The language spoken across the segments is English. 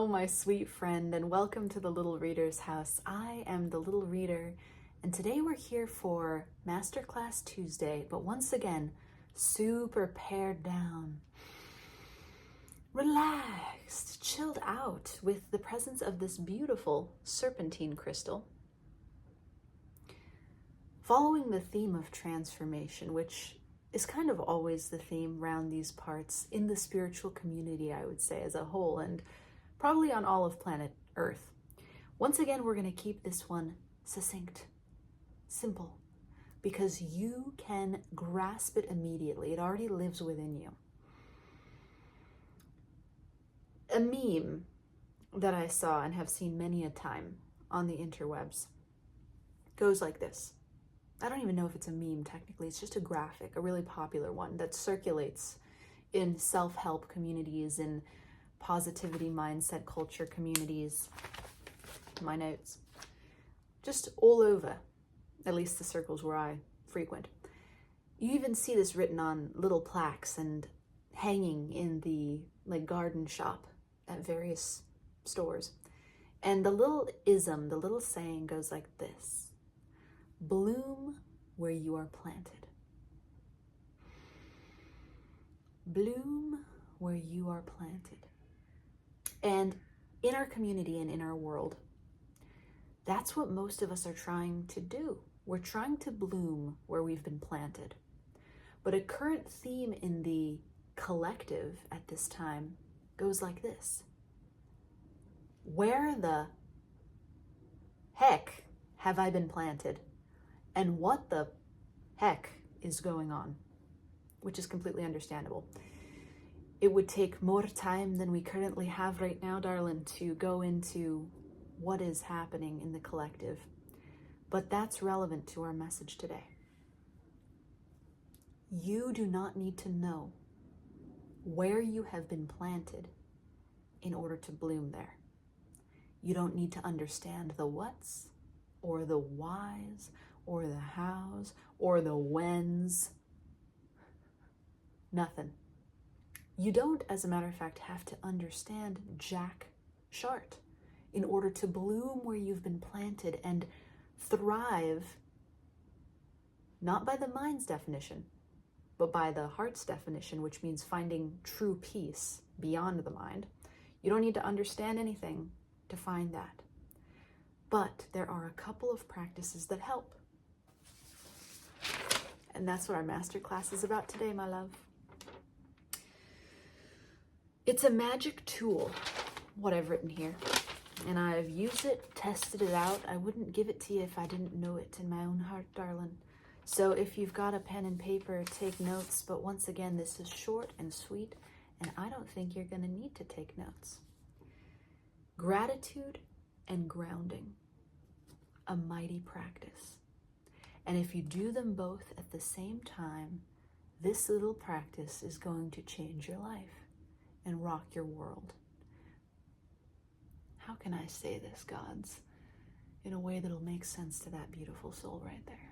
Hello, my sweet friend, and welcome to the Little Reader's House. I am the Little Reader, and today we're here for Masterclass Tuesday, but once again, super pared down, relaxed, chilled out with the presence of this beautiful serpentine crystal. Following the theme of transformation, which is kind of always the theme around these parts in the spiritual community, I would say, as a whole, and probably on all of planet Earth. Once again, we're going to keep this one succinct, simple, because you can grasp it immediately. It already lives within you. A meme that I saw and have seen many a time on the interwebs goes like this. I don't even know if it's a meme technically. It's just a graphic, a really popular one that circulates in self-help communities, in positivity mindset culture communities, my notes, just all over, at least the circles where I frequent. You even see this written on little plaques and hanging in the garden shop at various stores. And the little ism, the little saying goes like this: bloom where you are planted. Bloom where you are planted. And in our community and in our world, that's what most of us are trying to do. We're trying to bloom where we've been planted. But a current theme in the collective at this time goes like this: where the heck have I been planted? And what the heck is going on? Which is completely understandable. It would take more time than we currently have right now, darling, to go into what is happening in the collective. But that's relevant to our message today. You do not need to know where you have been planted in order to bloom there. You don't need to understand the whats or the whys or the hows or the whens. Nothing. You don't, as a matter of fact, have to understand jack shart in order to bloom where you've been planted and thrive, not by the mind's definition, but by the heart's definition, which means finding true peace beyond the mind. You don't need to understand anything to find that. But there are a couple of practices that help. And that's what our masterclass is about today, my love. It's a magic tool, what I've written here, and I've used it, tested it out. I wouldn't give it to you if I didn't know it in my own heart, darling. So if you've got a pen and paper, take notes. But once again, this is short and sweet, and I don't think you're going to need to take notes. Gratitude and grounding, a mighty practice. And if you do them both at the same time, this little practice is going to change your life and rock your world. How can I say this, gods, in a way that'll make sense to that beautiful soul right there?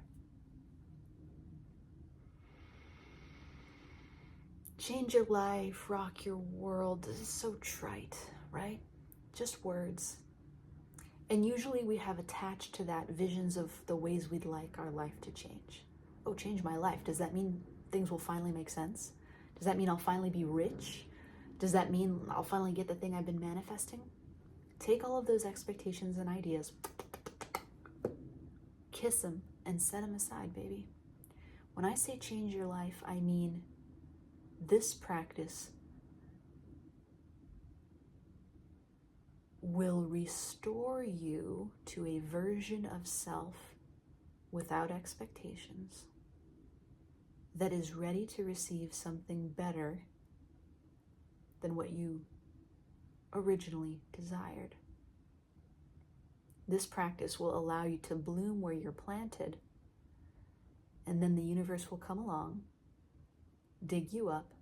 Change your life, rock your world. This is so trite, right? Just words. And usually we have attached to that visions of the ways we'd like our life to change. Oh, change my life. Does that mean things will finally make sense? Does that mean I'll finally be rich? Does that mean I'll finally get the thing I've been manifesting? Take all of those expectations and ideas, kiss them, and set them aside, baby. When I say change your life, I mean this practice will restore you to a version of self without expectations that is ready to receive something better than what you originally desired. This practice will allow you to bloom where you're planted, and then the universe will come along, dig you up,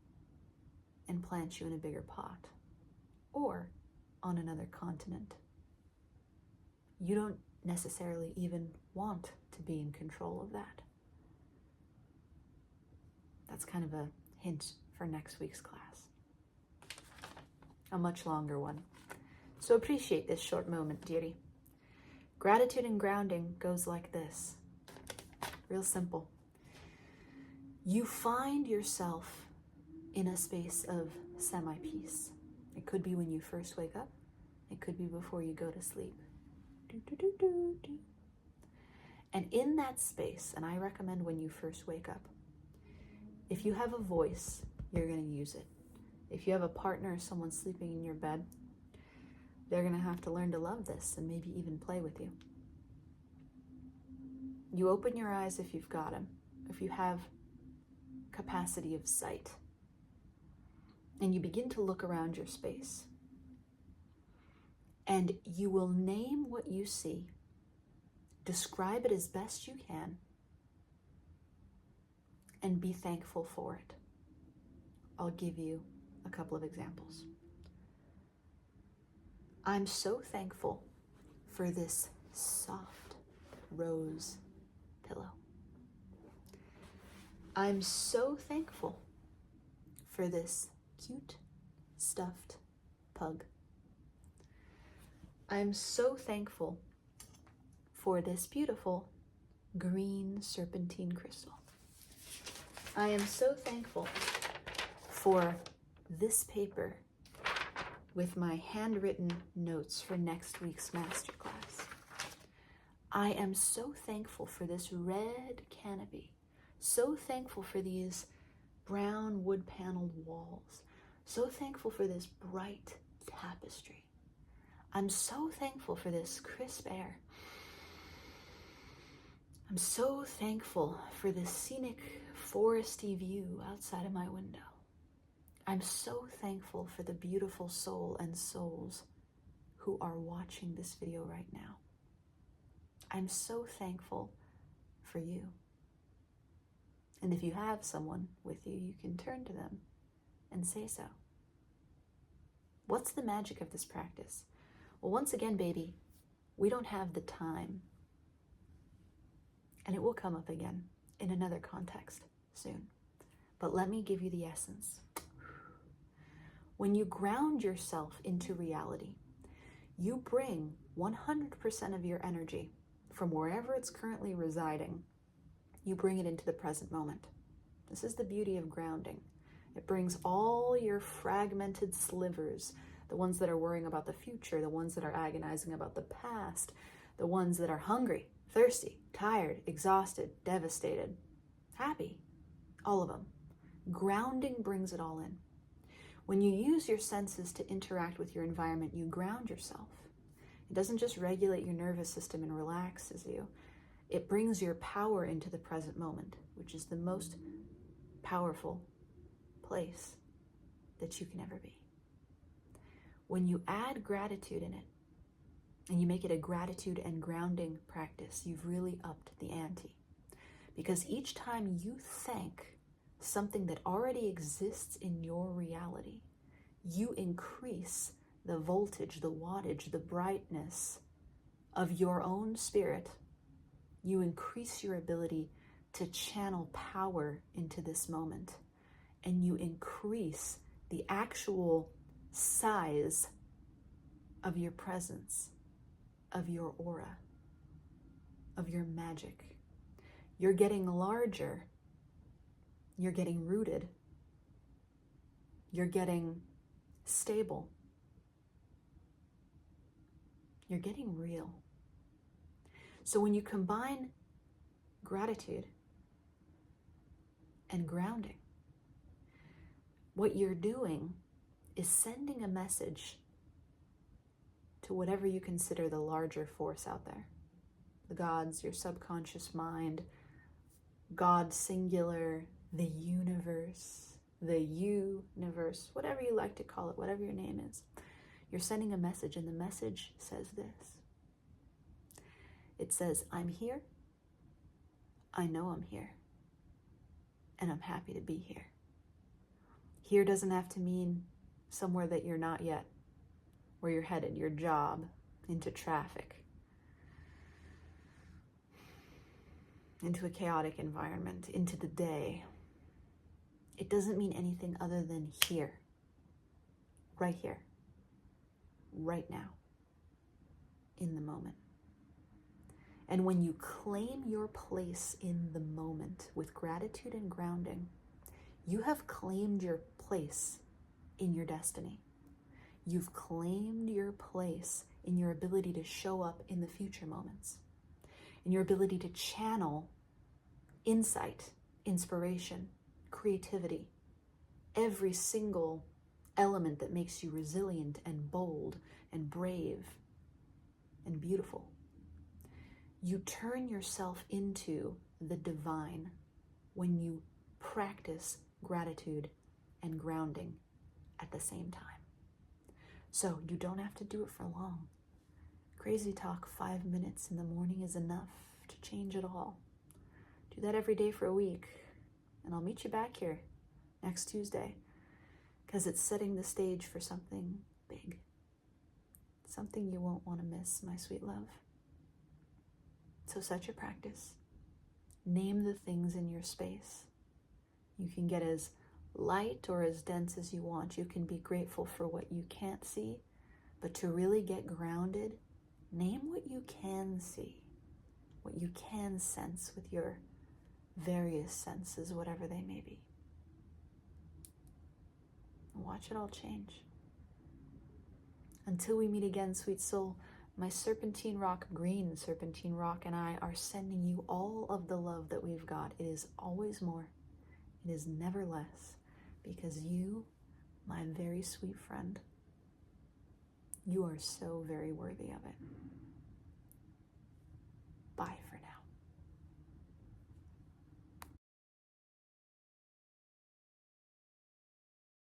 and plant you in a bigger pot, or on another continent. You don't necessarily even want to be in control of that. That's kind of a hint for next week's class. A much longer one. So appreciate this short moment, dearie. Gratitude and grounding goes like this. Real simple. You find yourself in a space of semi-peace. It could be when you first wake up. It could be before you go to sleep. And in that space, and I recommend when you first wake up, if you have a voice, you're going to use it. If you have a partner or someone sleeping in your bed, they're going to have to learn to love this and maybe even play with you. You open your eyes if you've got them, if you have capacity of sight, and you begin to look around your space. And you will name what you see, describe it as best you can, and be thankful for it. I'll give you a couple of examples. I'm so thankful for this soft rose pillow. I'm so thankful for this cute stuffed pug. I'm so thankful for this beautiful green serpentine crystal. I am so thankful for this paper with my handwritten notes for next week's masterclass. I am so thankful for this red canopy, so thankful for these brown wood paneled walls, so thankful for this bright tapestry. I'm so thankful for this crisp air. I'm so thankful for this scenic foresty view outside of my window. I'm so thankful for the beautiful soul and souls who are watching this video right now. I'm so thankful for you. And if you have someone with you, you can turn to them and say so. What's the magic of this practice? Well, once again, baby, we don't have the time. And it will come up again in another context soon. But let me give you the essence. When you ground yourself into reality, you bring 100% of your energy from wherever it's currently residing. You bring it into the present moment. This is the beauty of grounding. It brings all your fragmented slivers, the ones that are worrying about the future, the ones that are agonizing about the past, the ones that are hungry, thirsty, tired, exhausted, devastated, happy, all of them. Grounding brings it all in. When you use your senses to interact with your environment, you ground yourself. It doesn't just regulate your nervous system and relaxes you. It brings your power into the present moment, which is the most powerful place that you can ever be. When you add gratitude in it, and you make it a gratitude and grounding practice, you've really upped the ante. Because each time you thank something that already exists in your reality, you increase the voltage, the wattage, the brightness of your own spirit. You increase your ability to channel power into this moment, and you increase the actual size of your presence, of your aura, of your magic. You're getting larger. You're getting rooted. You're getting stable. You're getting real. So when you combine gratitude and grounding, what you're doing is sending a message to whatever you consider the larger force out there. The gods, your subconscious mind, God singular, the universe, whatever you like to call it, whatever your name is. You're sending a message, and the message says this. It says, I'm here, I know I'm here, and I'm happy to be here. Here doesn't have to mean somewhere that you're not yet, where you're headed, your job, into traffic, into a chaotic environment, into the day. It doesn't mean anything other than here, right now. in the moment. And when you claim your place in the moment with gratitude and grounding, you have claimed your place in your destiny. You've claimed your place in your ability to show up in the future moments, in your ability to channel insight, inspiration, creativity, every single element that makes you resilient and bold and brave and beautiful. You turn yourself into the divine when you practice gratitude and grounding at the same time. So you don't have to do it for long. Crazy talk 5 minutes in the morning is enough to change it all. Do that every day for a week, and I'll meet you back here next Tuesday, because it's setting the stage for something big, something you won't want to miss, my sweet love. So set your practice. Name the things in your space. You can get as light or as dense as you want. You can be grateful for what you can't see, but to really get grounded, name what you can see, what you can sense with your various senses, whatever they may be. Watch it all change. Until we meet again, sweet soul, my Serpentine Rock, green Serpentine Rock, and I are sending you all of the love that we've got. It is always more. It is never less, because you, my very sweet friend, you are so very worthy of it. Bye.